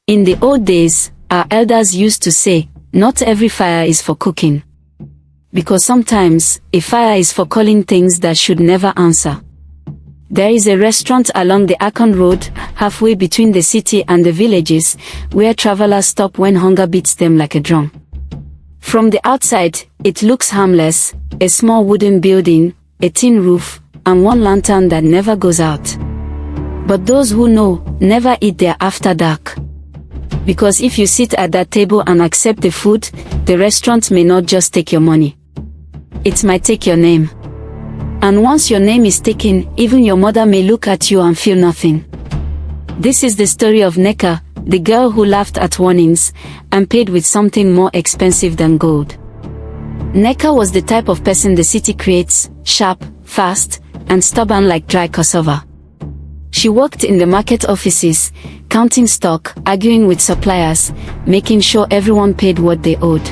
In the old days, our elders used to say, not every fire is for cooking. Because sometimes, a fire is for calling things that should never answer. There is a restaurant along the Akon Road, halfway between the city and the villages, where travelers stop when hunger beats them like a drum. From the outside, it looks harmless, a small wooden building, a tin roof, and one lantern that never goes out. But those who know, never eat there after dark. Because if you sit at that table and accept the food, the restaurant may not just take your money. It might take your name. And once your name is taken, even your mother may look at you and feel nothing. This is the story of Nneka, the girl who laughed at warnings, and paid with something more expensive than gold. Nneka was the type of person the city creates, sharp, fast, and stubborn like dry cassava. She worked in the market offices, counting stock, arguing with suppliers, making sure everyone paid what they owed.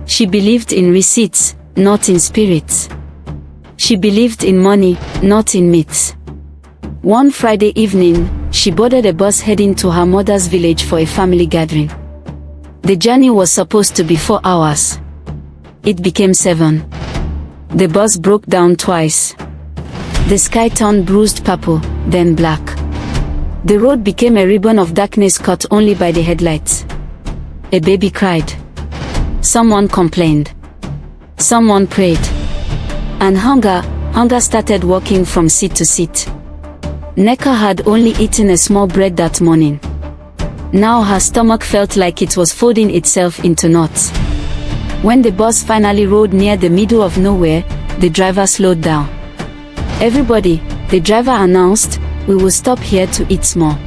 She believed in receipts, not in spirits. She believed in money, not in myths. One Friday evening, she boarded a bus heading to her mother's village for a family gathering. The journey was supposed to be 4 hours. It became 7. The bus broke down twice. The sky turned bruised purple, then black. The road became a ribbon of darkness cut only by the headlights. A baby cried. Someone complained. Someone prayed. And hunger started walking from seat to seat. Nneka had only eaten a small bread that morning. Now her stomach felt like it was folding itself into knots. When the bus finally rode near the middle of nowhere, the driver slowed down. Everybody, the driver announced, we will stop here to eat small.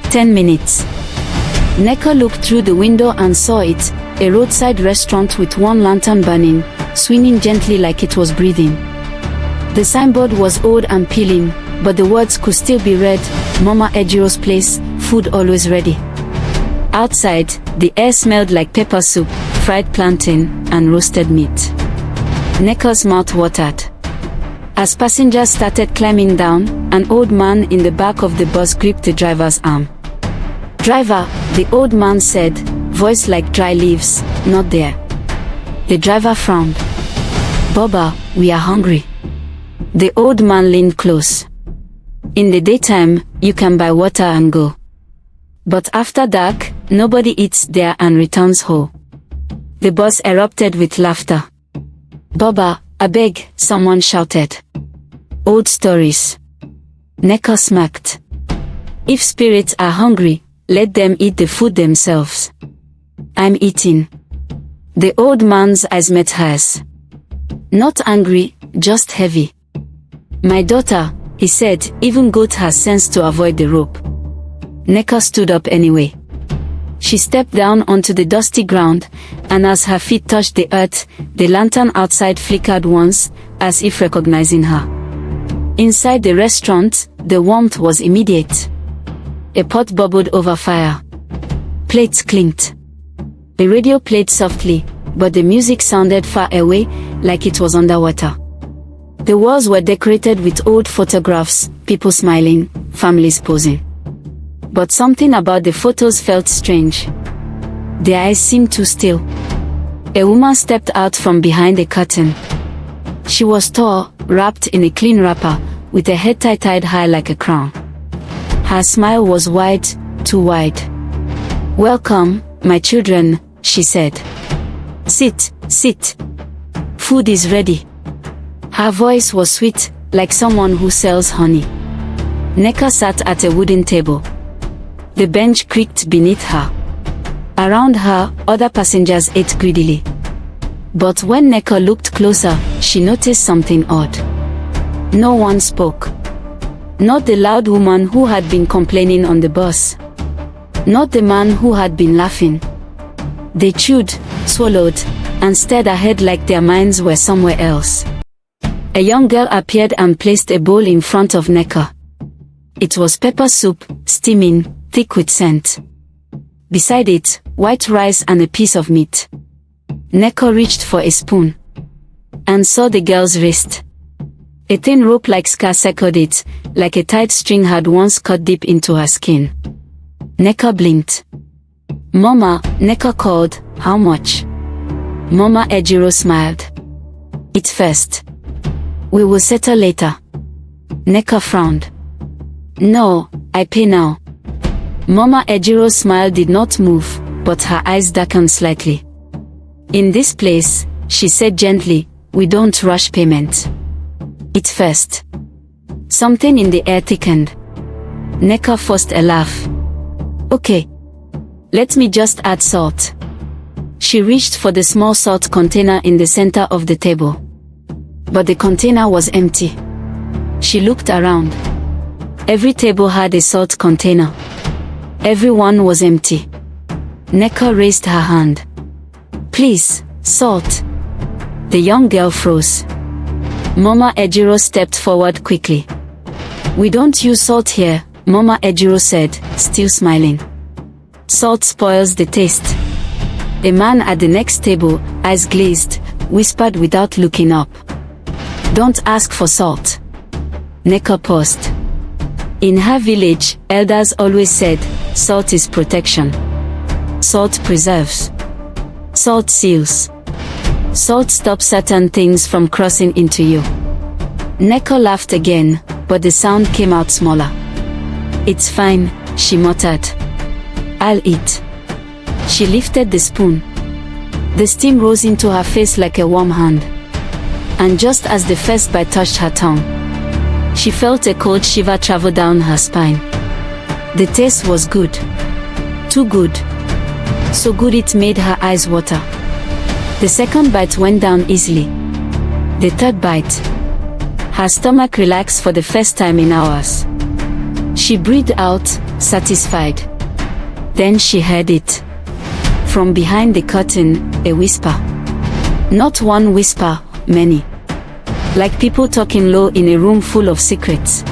10 minutes. Nneka looked through the window and saw it, a roadside restaurant with one lantern burning, swinging gently like it was breathing. The signboard was old and peeling, but the words could still be read, Mama Ejiro's place, food always ready. Outside, the air smelled like pepper soup, fried plantain, and roasted meat. Nneka's mouth watered. As passengers started climbing down, an old man in the back of the bus gripped the driver's arm. Driver, the old man said, voice like dry leaves, not there. The driver frowned. Baba, we are hungry. The old man leaned close. In the daytime, you can buy water and go. But after dark, nobody eats there and returns whole. The bus erupted with laughter. Baba, I beg, someone shouted. Old stories. Nneka smacked. If spirits are hungry, let them eat the food themselves. I'm eating. The old man's eyes met hers. Not angry, just heavy. My daughter, he said, even goat has sense to avoid the rope. Nneka stood up anyway. She stepped down onto the dusty ground, and as her feet touched the earth, the lantern outside flickered once, as if recognizing her. Inside the restaurant, the warmth was immediate. A pot bubbled over fire. Plates clinked. The radio played softly, but the music sounded far away, like it was underwater. The walls were decorated with old photographs, people smiling, families posing. But something about the photos felt strange. Their eyes seemed too still. A woman stepped out from behind the curtain. She was tall, wrapped in a clean wrapper, with a head tied high like a crown. Her smile was wide, too wide. Welcome, my children, she said. Sit, sit. Food is ready. Her voice was sweet, like someone who sells honey. Nneka sat at a wooden table. The bench creaked beneath her. Around her, other passengers ate greedily. But when Nneka looked closer, she noticed something odd. No one spoke. Not the loud woman who had been complaining on the bus. Not the man who had been laughing. They chewed, swallowed, and stared ahead like their minds were somewhere else. A young girl appeared and placed a bowl in front of Nneka. It was pepper soup, steaming, thick with scent. Beside it, white rice and a piece of meat. Nneka reached for a spoon and saw the girl's wrist. A thin rope-like scar circled it, like a tight string had once cut deep into her skin. Nneka blinked. Mama, Nneka called, how much? Mama Ejiro smiled. Eat first. We will settle later. Nneka frowned. No, I pay now. Mama Ejiro's smile did not move, but her eyes darkened slightly. In this place, she said gently, we don't rush payment. Eat first. Something in the air thickened. Nneka forced a laugh. Okay. Let me just add salt. She reached for the small salt container in the center of the table. But the container was empty. She looked around. Every table had a salt container. Everyone was empty. Nneka raised her hand. Please, salt. The young girl froze. Mama Ejiro stepped forward quickly. We don't use salt here, Mama Ejiro said, still smiling. Salt spoils the taste. A man at the next table, eyes glazed, whispered without looking up. Don't ask for salt. Nneka paused. In her village, elders always said, salt is protection. Salt preserves. Salt seals. Salt stops certain things from crossing into you. Nneka laughed again, but the sound came out smaller. It's fine, she muttered. I'll eat. She lifted the spoon. The steam rose into her face like a warm hand. And just as the first bite touched her tongue, she felt a cold shiver travel down her spine. The taste was good. Too good. So good it made her eyes water. The second bite went down easily. The third bite. Her stomach relaxed for the first time in hours. She breathed out, satisfied. Then she heard it. From behind the curtain, a whisper. Not one whisper, many. Like people talking low in a room full of secrets.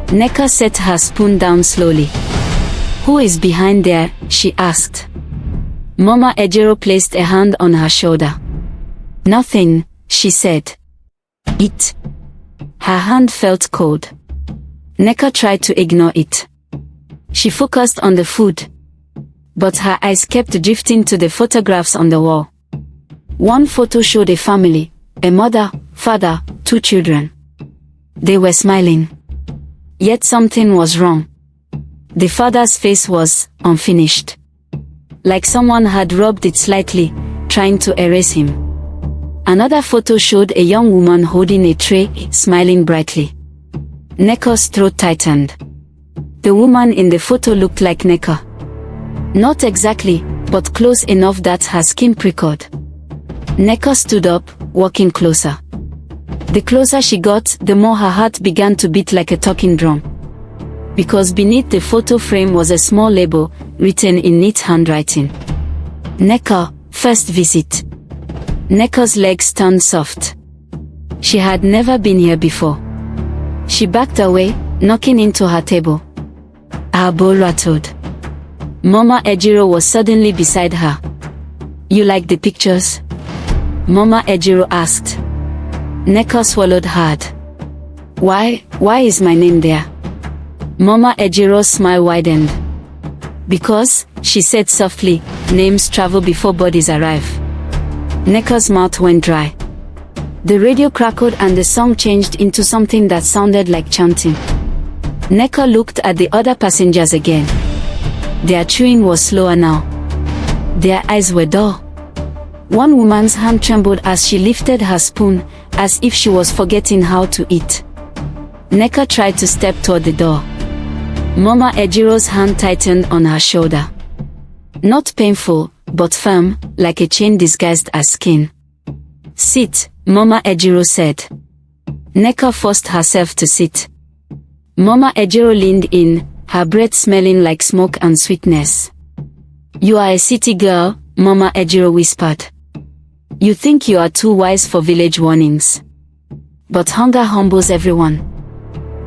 Nneka set her spoon down slowly. Who is behind there? She asked. Mama Ejiro placed a hand on her shoulder. Nothing, she said. Eat. Her hand felt cold. Nneka tried to ignore it. She focused on the food. But her eyes kept drifting to the photographs on the wall. One photo showed a family, a mother, father, 2 children. They were smiling. Yet something was wrong. The father's face was unfinished. Like someone had rubbed it slightly, trying to erase him. Another photo showed a young woman holding a tray, smiling brightly. Nneka's throat tightened. The woman in the photo looked like Nneka. Not exactly, but close enough that her skin prickled. Nneka stood up, walking closer. The closer she got, the more her heart began to beat like a talking drum. Because beneath the photo frame was a small label, written in neat handwriting. Nneka, first visit. Nneka's legs turned soft. She had never been here before. She backed away, knocking into her table. Her bowl rattled. Mama Ejiro was suddenly beside her. You like the pictures? Mama Ejiro asked. Nneka swallowed hard. Why is my name there? Mama Ejiro's smile widened. Because, she said softly, names travel before bodies arrive. Nneka's mouth went dry. The radio crackled and the song changed into something that sounded like chanting. Nneka looked at the other passengers again. Their chewing was slower now. Their eyes were dull. One woman's hand trembled as she lifted her spoon, as if she was forgetting how to eat. Nneka tried to step toward the door. Mama Ejiro's hand tightened on her shoulder. Not painful, but firm, like a chain disguised as skin. Sit, Mama Ejiro said. Nneka forced herself to sit. Mama Ejiro leaned in, her breath smelling like smoke and sweetness. You are a city girl, Mama Ejiro whispered. You think you are too wise for village warnings. But hunger humbles everyone.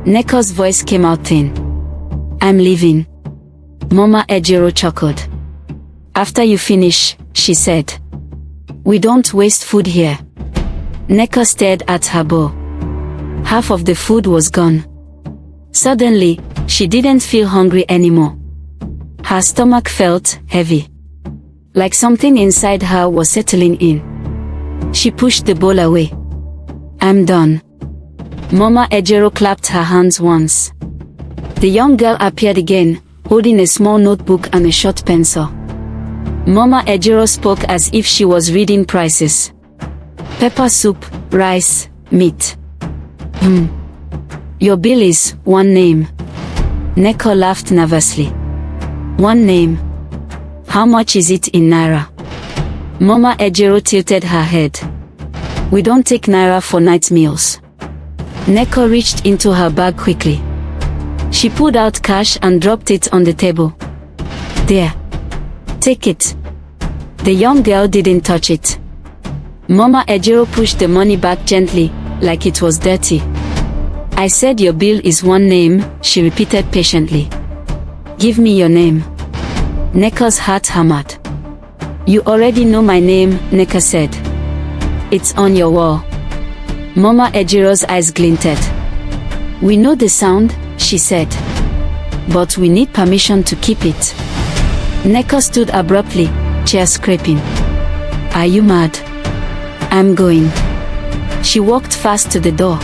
Nneka's voice came out thin. I'm leaving. Mama Ejiro chuckled. After you finish, she said. We don't waste food here. Nneka stared at her bowl. Half of the food was gone. Suddenly, she didn't feel hungry anymore. Her stomach felt heavy, like something inside her was settling in. She pushed the bowl away. I'm done. Mama Ejiro clapped her hands once. The young girl appeared again, holding a small notebook and a short pencil. Mama Ejiro spoke as if she was reading prices. Pepper soup, rice, meat. Your bill is one name. Nneka laughed nervously. One name. How much is it in naira? Mama Ejiro tilted her head. We don't take naira for night meals. Nneka reached into her bag quickly. She pulled out cash and dropped it on the table. There. Take it. The young girl didn't touch it. Mama Ejiro pushed the money back gently, like it was dirty. I said your bill is one name, she repeated patiently. Give me your name. Nneka's heart hammered. You already know my name, Nneka said. It's on your wall. Mama Ejiro's eyes glinted. We know the sound, she said. But we need permission to keep it. Nneka stood abruptly, chair scraping. Are you mad? I'm going. She walked fast to the door.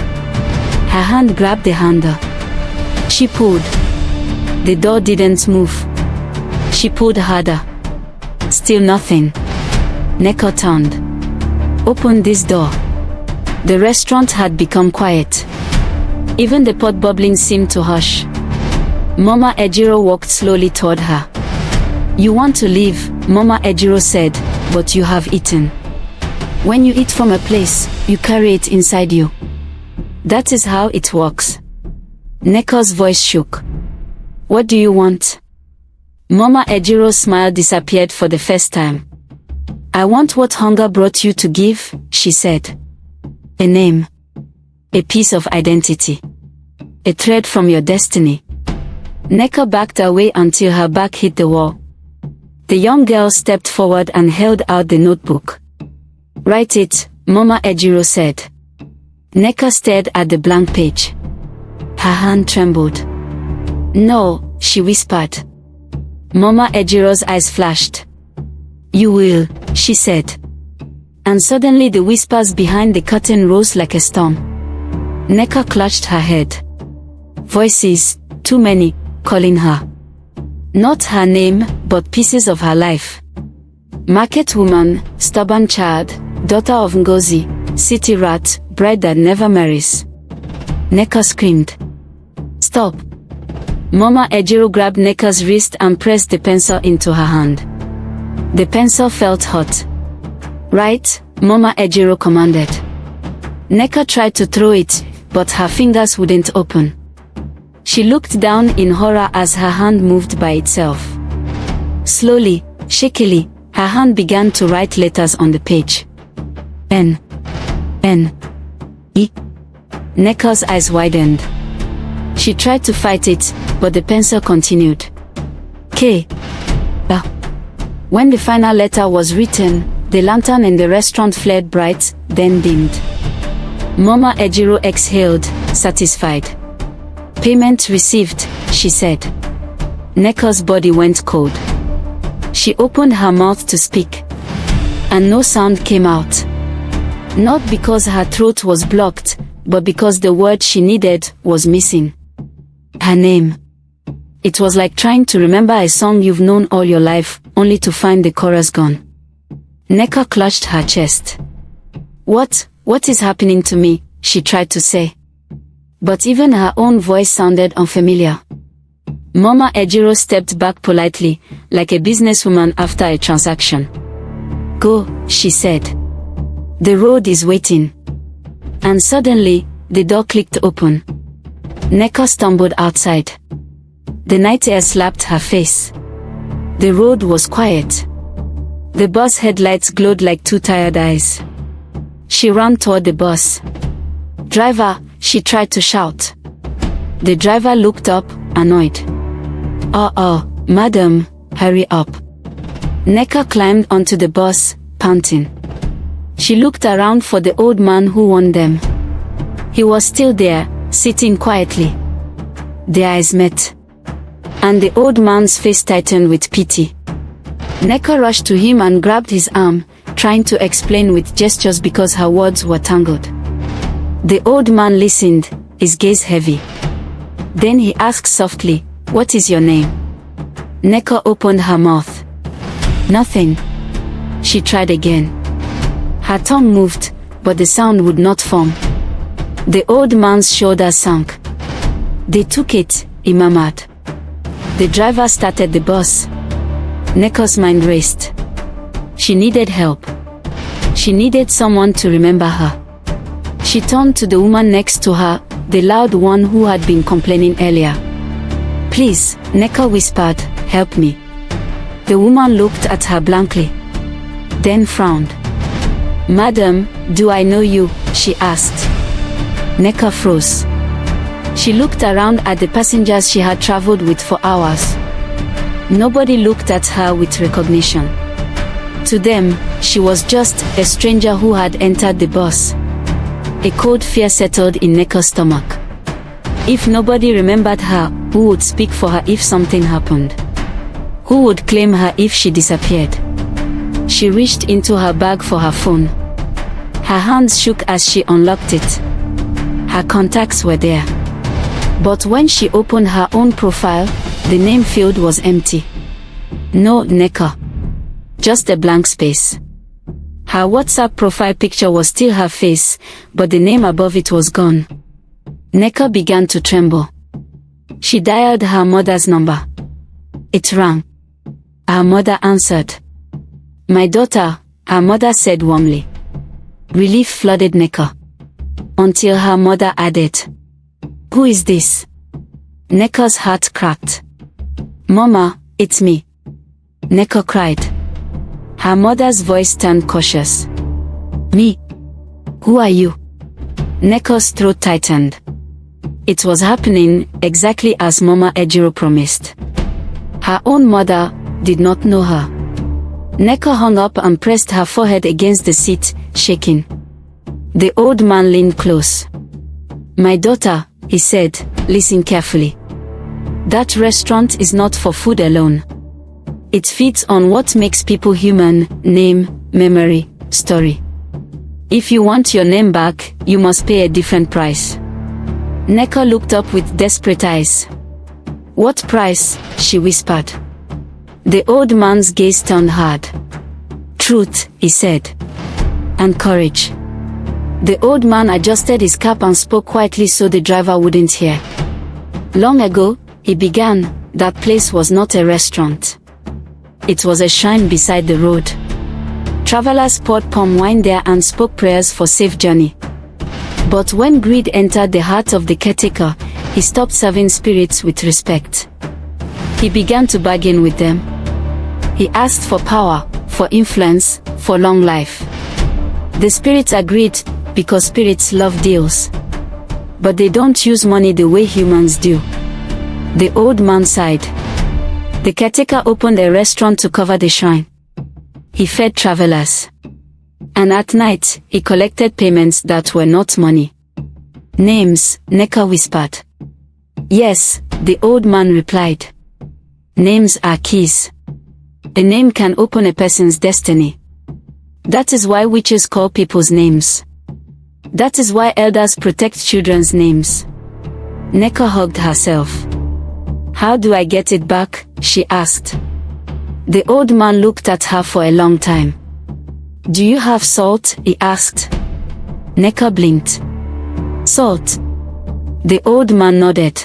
Her hand grabbed the handle. She pulled. The door didn't move. She pulled harder. Still nothing. Nneka turned. Open this door. The restaurant had become quiet. Even the pot bubbling seemed to hush. Mama Ejiro walked slowly toward her. You want to leave, Mama Ejiro said, but you have eaten. When you eat from a place, you carry it inside you. That is how it works. Nneka's voice shook. What do you want? Mama Ejiro's smile disappeared for the first time. I want what hunger brought you to give, she said. A name. A piece of identity. A thread from your destiny. Nneka backed away until her back hit the wall. The young girl stepped forward and held out the notebook. Write it, Mama Ejiro said. Nneka stared at the blank page. Her hand trembled. No, she whispered. Mama Ejiro's eyes flashed. You will, she said. And suddenly the whispers behind the curtain rose like a storm. Nneka clutched her head. Voices, too many, calling her. Not her name, but pieces of her life. Market woman, stubborn child, daughter of Ngozi, city rat, bride that never marries. Nneka screamed. Stop. Mama Ejiro grabbed Nneka's wrist and pressed the pencil into her hand. The pencil felt hot. Right, Mama Ejiro commanded. Nneka tried to throw it, but her fingers wouldn't open. She looked down in horror as her hand moved by itself. Slowly, shakily, her hand began to write letters on the page. N. E. Nneka's eyes widened. She tried to fight it, but the pencil continued. K. When the final letter was written, the lantern in the restaurant flared bright, then dimmed. Mama Ejiro exhaled, satisfied. Payment received, she said. Nneka's body went cold. She opened her mouth to speak. And no sound came out. Not because her throat was blocked, but because the word she needed was missing. Her name. It was like trying to remember a song you've known all your life, only to find the chorus gone. Nneka clutched her chest. What is happening to me? She tried to say. But even her own voice sounded unfamiliar. Mama Ejiro stepped back politely, like a businesswoman after a transaction. Go, she said. The road is waiting. And suddenly, the door clicked open. Nneka stumbled outside. The night air slapped her face. The road was quiet. The bus headlights glowed like two tired eyes. She ran toward the bus. Driver, she tried to shout. The driver looked up, annoyed. Madam, hurry up. Nneka climbed onto the bus, panting. She looked around for the old man who warned them. He was still there, sitting quietly. Their eyes met. And the old man's face tightened with pity. Nneka rushed to him and grabbed his arm, trying to explain with gestures because her words were tangled. The old man listened, his gaze heavy. Then he asked softly, "What is your name?" Nneka opened her mouth. "Nothing." She tried again. Her tongue moved, but the sound would not form. The old man's shoulders sank. "They took it," he murmured. The driver started the bus. Nneka's mind raced. She needed help. She needed someone to remember her. She turned to the woman next to her, the loud one who had been complaining earlier. "Please," Nneka whispered, "help me." The woman looked at her blankly, then frowned. "Madam, do I know you?" she asked. Nneka froze. She looked around at the passengers she had traveled with for hours. Nobody looked at her with recognition. To them, she was just a stranger who had entered the bus. A cold fear settled in Nneka's stomach. If nobody remembered her, who would speak for her if something happened? Who would claim her if she disappeared? She reached into her bag for her phone. Her hands shook as she unlocked it. Her contacts were there. But when she opened her own profile, the name field was empty. No Nneka. Just a blank space. Her WhatsApp profile picture was still her face, but the name above it was gone. Nneka began to tremble. She dialed her mother's number. It rang. Her mother answered. "My daughter," her mother said warmly. Relief flooded Nneka. Until her mother added, "Who is this?" Nneka's heart cracked. "Mama, it's me." Nneka cried. Her mother's voice turned cautious. "Me? Who are you?" Nneka's throat tightened. It was happening exactly as Mama Ejiro promised. Her own mother did not know her. Nneka hung up and pressed her forehead against the seat, shaking. The old man leaned close. "My daughter," he said, "listen carefully. That restaurant is not for food alone. It feeds on what makes people human: name, memory, story. If you want your name back, you must pay a different price." Nneka looked up with desperate eyes. "What price?" she whispered. The old man's gaze turned hard. "Truth," he said. "And courage." The old man adjusted his cap and spoke quietly so the driver wouldn't hear. "Long ago," he began, "that place was not a restaurant. It was a shrine beside the road. Travelers poured palm wine there and spoke prayers for safe journey. But when greed entered the heart of the caretaker, he stopped serving spirits with respect. He began to bargain with them. He asked for power, for influence, for long life. The spirits agreed, because spirits love deals. But they don't use money the way humans do." The old man sighed. The caretaker opened a restaurant to cover the shrine. He fed travelers. And at night, he collected payments that were not money. "Names," Nneka whispered. "Yes," the old man replied. "Names are keys. A name can open a person's destiny. That is why witches call people's names. That is why elders protect children's names." Nneka hugged herself. "How do I get it back?" she asked. The old man looked at her for a long time. "Do you have salt?" he asked. Nneka blinked. "Salt?" The old man nodded.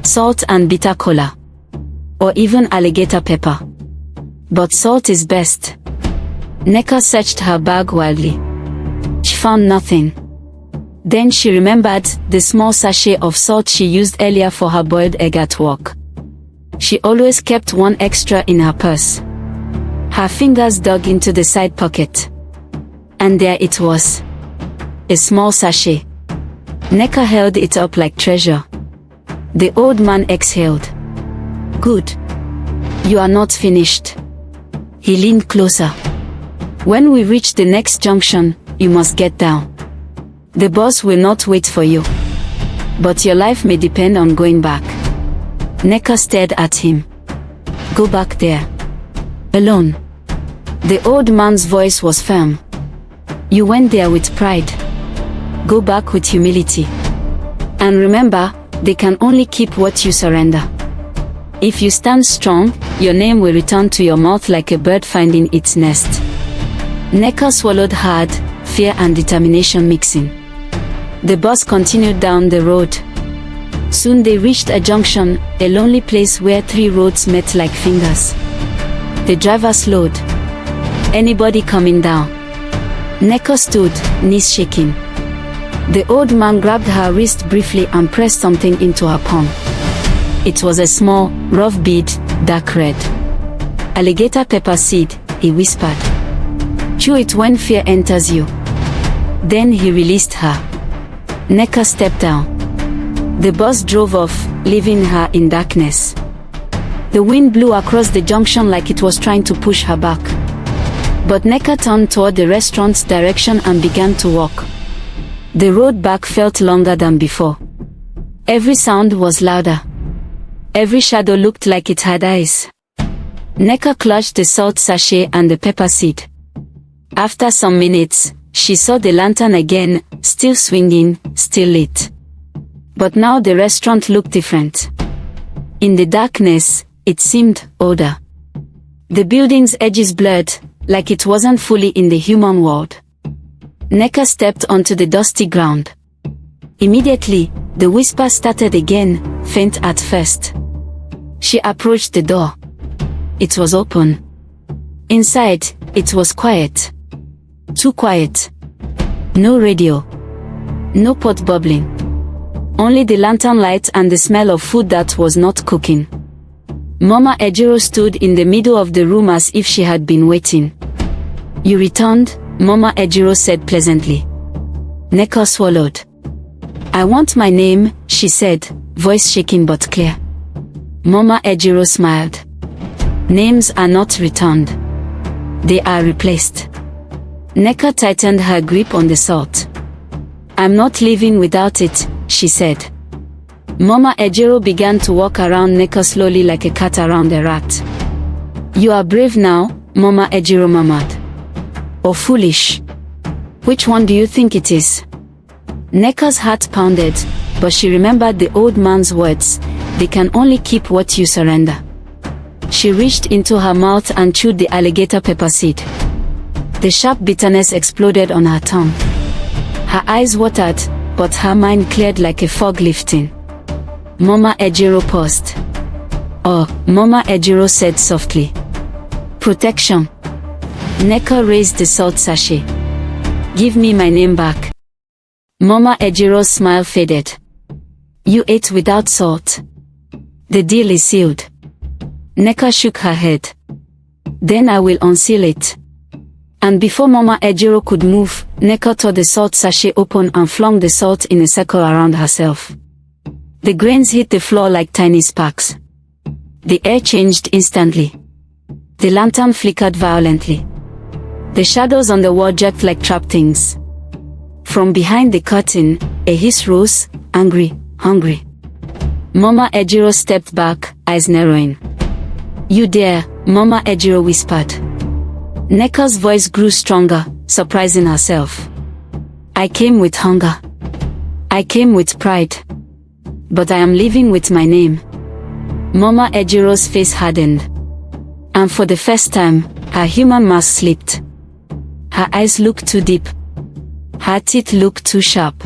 "Salt and bitter cola. Or even alligator pepper. But salt is best." Nneka searched her bag wildly. She found nothing. Then she remembered the small sachet of salt she used earlier for her boiled egg at work. She always kept one extra in her purse. Her fingers dug into the side pocket. And there it was. A small sachet. Nneka held it up like treasure. The old man exhaled. "Good. You are not finished." He leaned closer. "When we reach the next junction, you must get down. The bus will not wait for you. But your life may depend on going back. Nneka stared at him. Go back there. Alone. The old man's voice was firm. You went there with pride. Go back with humility. And remember, they can only keep what you surrender. If you stand strong, your name will return to your mouth like a bird finding its nest. Nneka swallowed hard, fear and determination mixing. The bus continued down the road. Soon they reached a junction, a lonely place where 3 roads met like fingers. The driver slowed. Anybody coming down? Nneka stood, knees shaking. The old man grabbed her wrist briefly and pressed something into her palm. It was a small, rough bead, dark red. Alligator pepper seed, he whispered. Chew it when fear enters you. Then he released her. Nneka stepped down. The bus drove off, leaving her in darkness. The wind blew across the junction like it was trying to push her back. But Nneka turned toward the restaurant's direction and began to walk. The road back felt longer than before. Every sound was louder. Every shadow looked like it had eyes. Nneka clutched the salt sachet and the pepper seed. After some minutes, she saw the lantern again, still swinging, still lit. But now the restaurant looked different. In the darkness, it seemed older. The building's edges blurred, like it wasn't fully in the human world. Nneka stepped onto the dusty ground. Immediately, the whisper started again, faint at first. She approached the door. It was open. Inside, it was quiet. Too quiet. No radio. No pot bubbling. Only the lantern light and the smell of food that was not cooking. Mama Ejiro stood in the middle of the room as if she had been waiting. You returned, Mama Ejiro said pleasantly. Nneka swallowed. I want my name, she said, voice shaking but clear. Mama Ejiro smiled. Names are not returned. They are replaced. Nneka tightened her grip on the salt. I'm not leaving without it, she said. Mama Ejiro began to walk around Nneka slowly like a cat around a rat. You are brave now, Mama Ejiro murmured. Or foolish? Which one do you think it is? Nneka's heart pounded, but she remembered the old man's words, they can only keep what you surrender. She reached into her mouth and chewed the alligator pepper seed. The sharp bitterness exploded on her tongue. Her eyes watered, but her mind cleared like a fog lifting. Mama Ejiro paused. Oh, Mama Ejiro said softly. Protection. Nneka raised the salt sachet. Give me my name back. Mama Ejiro's smile faded. You ate without salt. The deal is sealed. Nneka shook her head. Then I will unseal it. And before Mama Ejiro could move, Nneka tore the salt sachet open and flung the salt in a circle around herself. The grains hit the floor like tiny sparks. The air changed instantly. The lantern flickered violently. The shadows on the wall jerked like trapped things. From behind the curtain, a hiss rose, angry, hungry. Mama Ejiro stepped back, eyes narrowing. You dare, Mama Ejiro whispered. Nneka's voice grew stronger, surprising herself. I came with hunger. I came with pride. But I am leaving with my name. Mama Ejiro's face hardened. And for the first time, her human mask slipped. Her eyes looked too deep. Her teeth looked too sharp.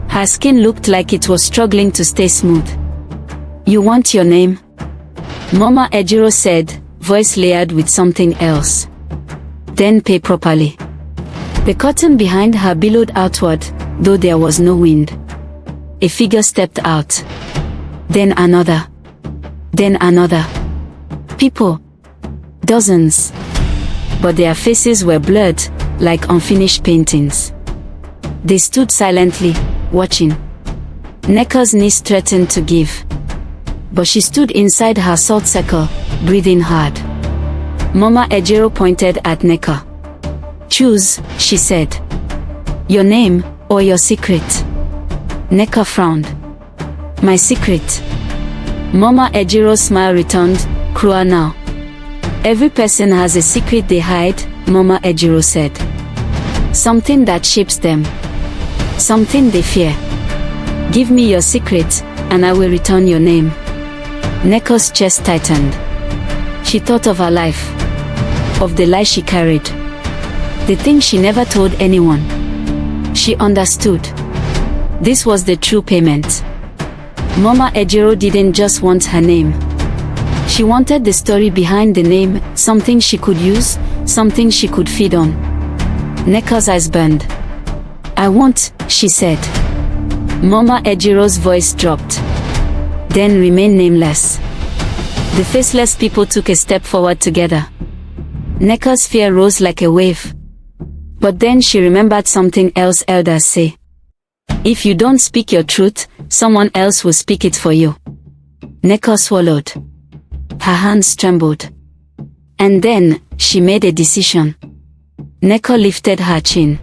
Her skin looked like it was struggling to stay smooth. You want your name? Mama Ejiro said, voice layered with something else. Then pay properly. The curtain behind her billowed outward, though there was no wind. A figure stepped out. Then another. Then another. People. Dozens. But their faces were blurred, like unfinished paintings. They stood silently, watching. Nneka's knees threatened to give. But she stood inside her salt circle, breathing hard. Mama Ejiro pointed at Nneka. Choose, she said. Your name, or your secret? Nneka frowned. My secret. Mama Ejiro's smile returned, cruel now. Every person has a secret they hide, Mama Ejiro said. Something that shapes them. Something they fear. Give me your secret, and I will return your name. Nneka's chest tightened. She thought of her life. Of the lie she carried. The thing she never told anyone. She understood. This was the true payment. Mama Ejiro didn't just want her name. She wanted the story behind the name, something she could use, something she could feed on. Nneka's eyes burned. I won't, she said. Mama Ejiro's voice dropped. Then remained nameless. The faceless people took a step forward together. Nneka's fear rose like a wave. But then she remembered something else elders say. If you don't speak your truth, someone else will speak it for you. Nneka swallowed. Her hands trembled. And then, she made a decision. Nneka lifted her chin.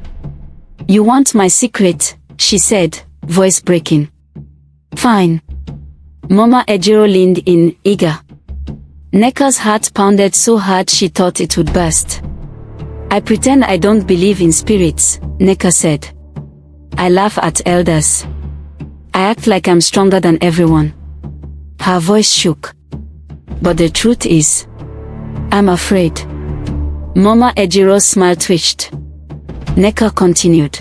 You want my secret, she said, voice breaking. Fine. Mama Ejiro leaned in, eager. Nneka's heart pounded so hard she thought it would burst. I pretend I don't believe in spirits, Nneka said. I laugh at elders. I act like I'm stronger than everyone. Her voice shook. But the truth is, I'm afraid. Mama Ejiro's smile twitched. Nneka continued.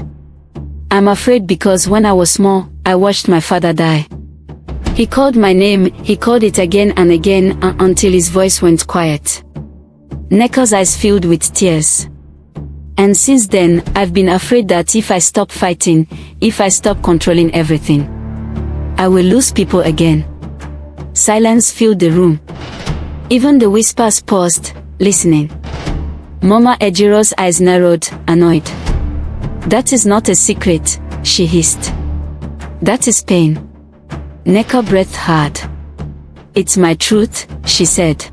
I'm afraid because when I was small, I watched my father die. He called my name, he called it again and again until his voice went quiet. Nneka's eyes filled with tears. And since then, I've been afraid that if I stop fighting, if I stop controlling everything, I will lose people again. Silence filled the room. Even the whispers paused, listening. Mama Ejiro's eyes narrowed, annoyed. That is not a secret, she hissed. That is pain. Nneka breathed hard. It's my truth, she said.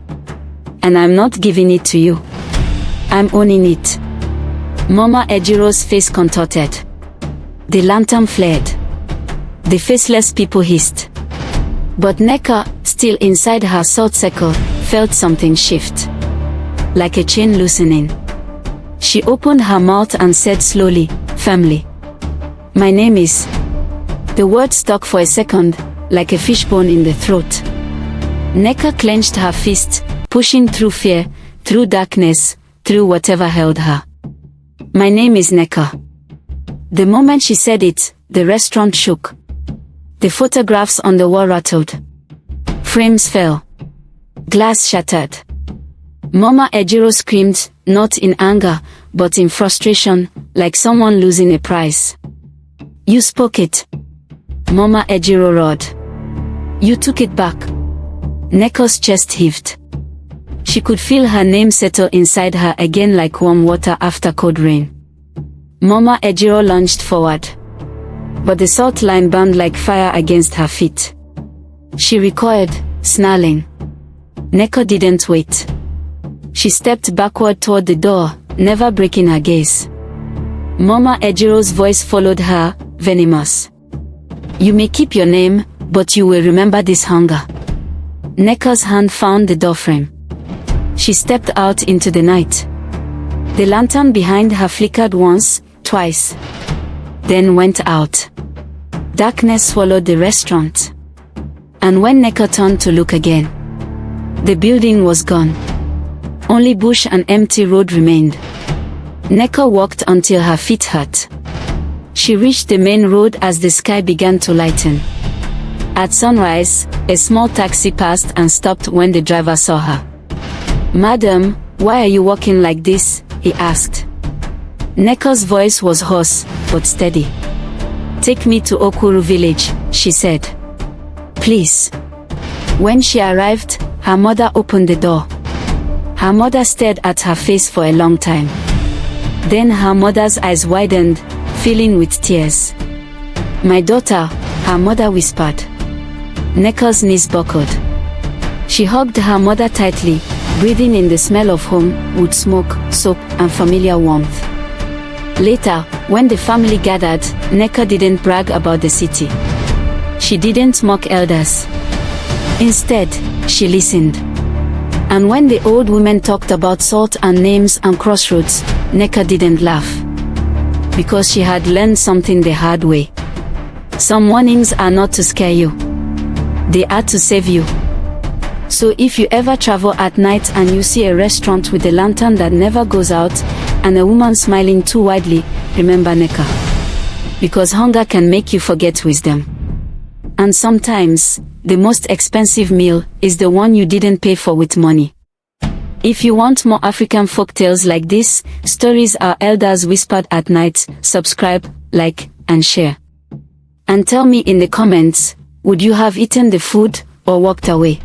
And I'm not giving it to you. I'm owning it. Mama Ejiro's face contorted. The lantern flared. The faceless people hissed. But Nneka, still inside her salt circle, felt something shift. Like a chain loosening. She opened her mouth and said slowly, firmly. My name is... The word stuck for a second, like a fishbone in the throat. Nneka clenched her fist, pushing through fear, through darkness, through whatever held her. My name is Nneka. The moment she said it, the restaurant shook. The photographs on the wall rattled. Frames fell. Glass shattered. Mama Ejiro screamed, not in anger, but in frustration, like someone losing a prize. You spoke it. Mama Ejiro roared. You took it back. Nneka's chest heaved. She could feel her name settle inside her again like warm water after cold rain. Mama Ejiro lunged forward. But the salt line burned like fire against her feet. She recoiled, snarling. Nneka didn't wait. She stepped backward toward the door, never breaking her gaze. Mama Ejiro's voice followed her, venomous. You may keep your name, but you will remember this hunger. Nneka's hand found the doorframe. She stepped out into the night. The lantern behind her flickered once, twice. Then went out. Darkness swallowed the restaurant. And when Nneka turned to look again, the building was gone. Only bush and empty road remained. Nneka walked until her feet hurt. She reached the main road as the sky began to lighten. At sunrise, a small taxi passed and stopped when the driver saw her. Madam, why are you walking like this? He asked. Nneka's voice was hoarse, but steady. Take me to Okuru village, she said. Please. When she arrived, her mother opened the door. Her mother stared at her face for a long time. Then her mother's eyes widened, filling with tears. My daughter, her mother whispered. Nneka's knees buckled. She hugged her mother tightly, breathing in the smell of home, wood smoke, soap, and familiar warmth. Later, when the family gathered, Nneka didn't brag about the city. She didn't mock elders. Instead, she listened. And when the old women talked about salt and names and crossroads, Nneka didn't laugh. Because she had learned something the hard way. Some warnings are not to scare you. They are to save you. So if you ever travel at night and you see a restaurant with a lantern that never goes out, and a woman smiling too widely, remember Nneka. Because hunger can make you forget wisdom. And sometimes, the most expensive meal is the one you didn't pay for with money. If you want more African folktales like this, stories our elders whispered at night, subscribe, like, and share. And tell me in the comments, would you have eaten the food or walked away?